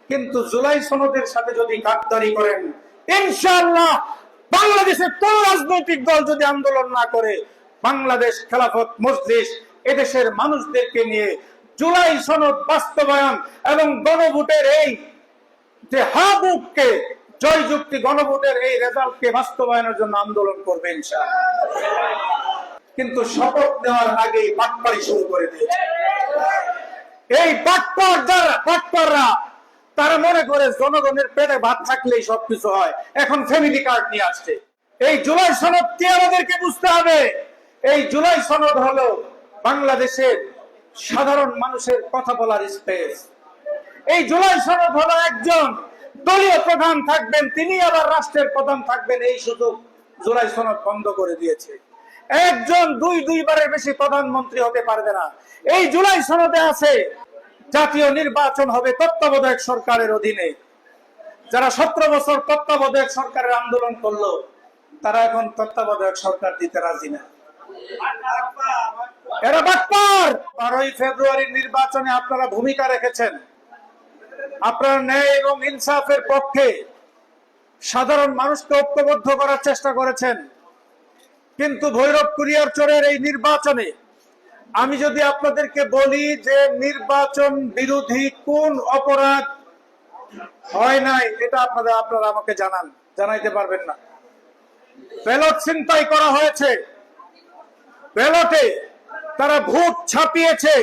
কিন্তু জুলাই সনদের সাথে যদি গাদ্দারি করেন, ইনশাআল্লাহ বাংলাদেশের কোন রাজনৈতিক দল যদি আন্দোলন না করে, বাংলাদেশ খেলাফত মজলিস এদেশের মানুষদেরকে নিয়ে জুলাই সনদ বাস্তবায়ন এবং গণভোটের এই যে হাবুককে জয়যুক্তি গণভোটের এই রেজাল্টকে বাস্তবায়নের জন্য আন্দোলন করবে ইনশাআল্লাহ। কিন্তু শপথ নেওয়ার আগেই বাটপারি শুরু করে দিয়েছে। এই বাটপাররা তারা মনে করে জনগণের পেটে ভাত থাকলেই সবকিছু হয়, এখন ফ্যামিলি কার্ড নিয়ে আসছে। এই জুলাই সনদ কি আমাদেরকে বুঝতে হবে? এই জুলাই সনদ হলো বাংলাদেশের সাধারণ মানুষের কথা বলার স্পেস। এই জুলাই সনদ হলো একজন দলীয় প্রধান থাকবেন, তিনি আবার রাষ্ট্রের প্রধান থাকবেন, এই সুযোগ জুলাই সনদ বন্ধ করে দিয়েছে। একজন দুইবারের বেশি প্রধানমন্ত্রী হতে পারবে না। এই জুলাই সনদে আছে জাতীয় নির্বাচন হবে তত্ত্বাবধায়ক সরকারের অধীনে। যারা 17 বছর তত্ত্বাবধায়ক সরকারের আন্দোলন করলো, তারা এখন তত্ত্বাবধায়ক সরকার দিতে রাজি না। এরা বাটপার। 12ই ফেব্রুয়ারির নির্বাচনে আপনারা ভূমিকা রেখেছেন, আপনারা ন্যায় এবং ইনসাফের পক্ষে সাধারণ মানুষকে ঐক্যবদ্ধ করার চেষ্টা করেছেন। কিন্তু ভৈরব কুরিয়ার চরের এই নির্বাচনে আমি যদি আপনাদেরকে বলি যে নির্বাচন বিরোধী কোন অপরাধ হয় নাই, এটা আপনারা আমাকে জানাইতে পারবেন না। ব্যালট ছিনতাই করা হয়েছে, ব্যালটে তারা ভোট ছাপিয়েছে,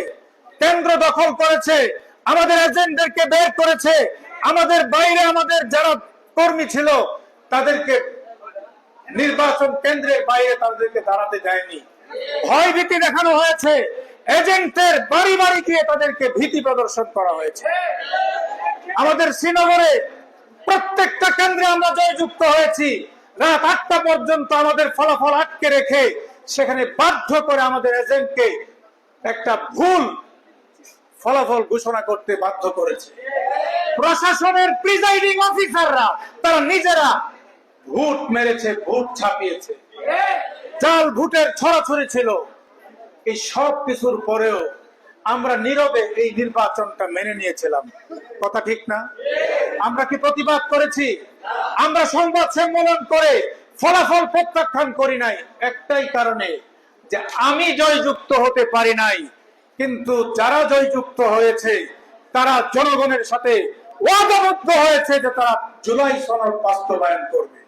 কেন্দ্র দখল করেছে, আমাদের এজেন্টদেরকে বের করেছে, আমাদের বাইরে আমাদের যারা কর্মী ছিল তাদেরকে নির্বাচন কেন্দ্রের বাইরে তাদেরকে দাঁড়াতে দেয়নি। ভয় ভীতি দেখানো হয়েছে, এজেন্টের বাড়ি বাড়ি গিয়ে তাদেরকে ভীতি প্রদর্শন করা হয়েছে। আমাদের শ্রীনগরে প্রত্যেকটা কেন্দ্রে আমরা জয়যুক্ত হয়েছি। রাত 8টা পর্যন্ত আমাদের ফলাফল আটকে রেখে সেখানে বাধ্য করে আমাদের এজেন্টকে একটা ভুল ফলাফল ঘোষণা করতে বাধ্য করেছে। প্রশাসনের প্রিজাইডিং অফিসাররা তারা নিজেরা ভোট মেরেছে, ভোট ছাপিয়েছে, জাল ভোটের ছড়াছড়ি ছিল। এই সব কিছুর পরেও আমরা নীরবে এই নির্বাচনটা মেনে নিয়েছিলাম। কথা ঠিক না? আমরা কি প্রতিবাদ করেছি? আমরা সংবাদ সম্মেলন করে ফলাফল প্রত্যাখ্যান করি নাই, একটাই কারণে যে আমি জয়যুক্ত হতে পারি নাই, কিন্তু যারা জয়যুক্ত হয়েছে তারা জনগণের সাথে ওয়াদাবদ্ধ হয়েছে যে তারা জুলাই সনদ বাস্তবায়ন করবে।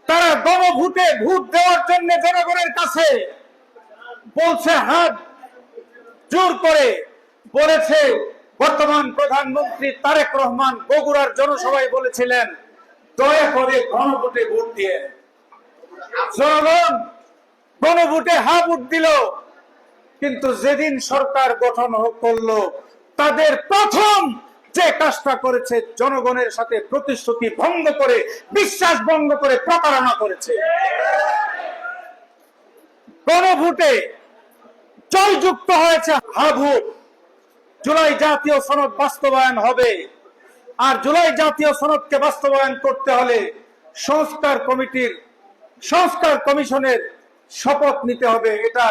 তারা গণভোটে ভোট দেওয়ার জন্য জনগণের কাছে বলছে, হাত জোর করে বলেছে। বর্তমান প্রধানমন্ত্রী তারেক রহমান বগুড়ার জনসভায় বলেছিলেন, দয়া করে গণভোটে ভোট দিয়ে। জনগণ গণভোটে হ্যাঁ ভোট দিল, কিন্তু যেদিন সরকার গঠন করলো তাদের প্রথম যে কাজটা করেছে, জনগণের সাথে প্রতিশ্রুতি ভঙ্গ করে, বিশ্বাস ভঙ্গ করে প্রতারণা করেছে। গণভোটে জয়যুক্ত হয়েছে হ্যাঁ ভোট, জুলাই জাতীয় সনদ বাস্তবায়ন হবে। আর জুলাই জাতীয় সনদকে বাস্তবায়ন করতে হলে সংস্কার কমিশনের শপথ নিতে হবে, এটা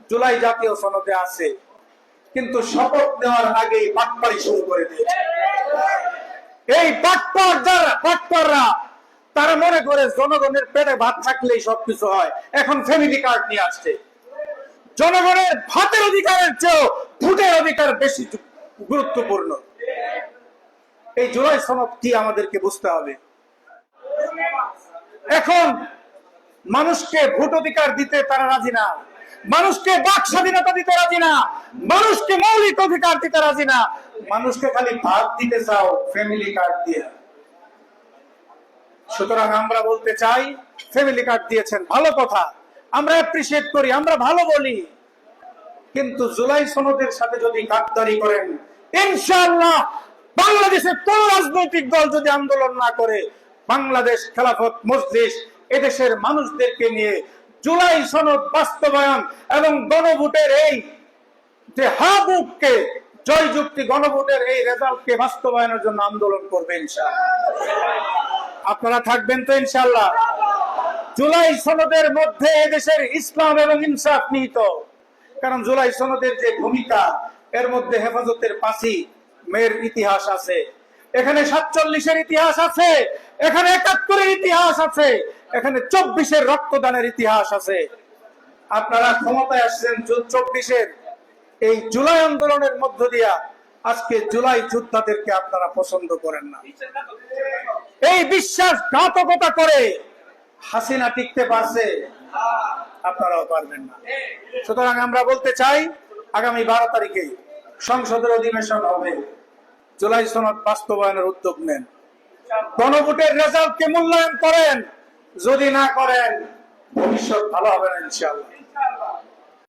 জুলাই জাতীয় সনদে আছে। কিন্তু শপথ নেওয়ার আগেই বাটপারি শুরু করে দিয়েছে। এই বাটপাররা তারা মনে করে জনগণের পেটে ভাত থাকলেই সবকিছু হয়, এখন ফ্যামিলি কার্ড নিয়ে আসছে। জনগণের ভাতের অধিকারের চেয়েও ভোটের অধিকার বেশি গুরুত্বপূর্ণ। এই জুলাই সনদ কি আমাদেরকে বুঝতে হবে। এখন মানুষকে ভোট অধিকার দিতে তারা রাজি না, মানুষকে বাক স্বাধীনতা দিতে রাজি না, মানুষকে মৌলিক অধিকার দিতে রাজি না, মানুষকে খালি ভাত দিতে চাও ফ্যামিলি কার্ড দিয়ে। সুতরাং আমরা বলতে চাই, ফ্যামিলি কার্ড দিয়েছেন ভালো কথা, আমরা অ্যাপ্রিশিয়েট করি, আমরা ভালো বলি, কিন্তু জুলাই সনদের সাথে যদি গাদ্দারি করেন, ইনশাআল্লাহ বাংলাদেশের কোন রাজনৈতিক দল যদি আন্দোলন না করে, বাংলাদেশ খেলাফত মজলিস এদেশের মানুষদেরকে নিয়ে জুলাই সনদ বাস্তবায়ন এবং গণভোটের এই যে হাবুককে জয়যুক্তি গণভোটের এই রেজাল্টকে বাস্তবায়নের জন্য আন্দোলন করবে ইনশাআল্লাহ। আপনারা থাকবেন তো ইনশাআল্লাহ? জুলাই সনদের মধ্যে এদেশের ইসলাম এবং ইনসাফ নিহিত। কারণ জুলাই সনদের যে ভূমিকা, এর মধ্যে হেফাজতের পাশি মের ইতিহাস আছে, এখানে 47-এর ইতিহাস আছে, এখানে 71-এর ইতিহাস আছে, এখানে 24-এর রক্তদানের ইতিহাস আছে। আপনারা ক্ষমতায় আসছেন 24-এর এই জুলাই আন্দোলনের মধ্য দিয়া, আজকে জুলাই যোদ্ধাদেরকে আপনারা পছন্দ করেন না। এই বিশ্বাসঘাতকতা করে হাসিনা টিকতে পারছে, আপনারাও পারবেন না। সুতরাং আমরা বলতে চাই, আগামী 12 তারিখে সংসদের অধিবেশন হবে, জুলাই সনদ বাস্তবায়নের উদ্যোগ নেন, গণভোটের রেজাল্টকে মূল্যায়ন করেন। যদি না করেন, ভবিষ্যৎ ভালো হবে না ইনশাআল্লাহ।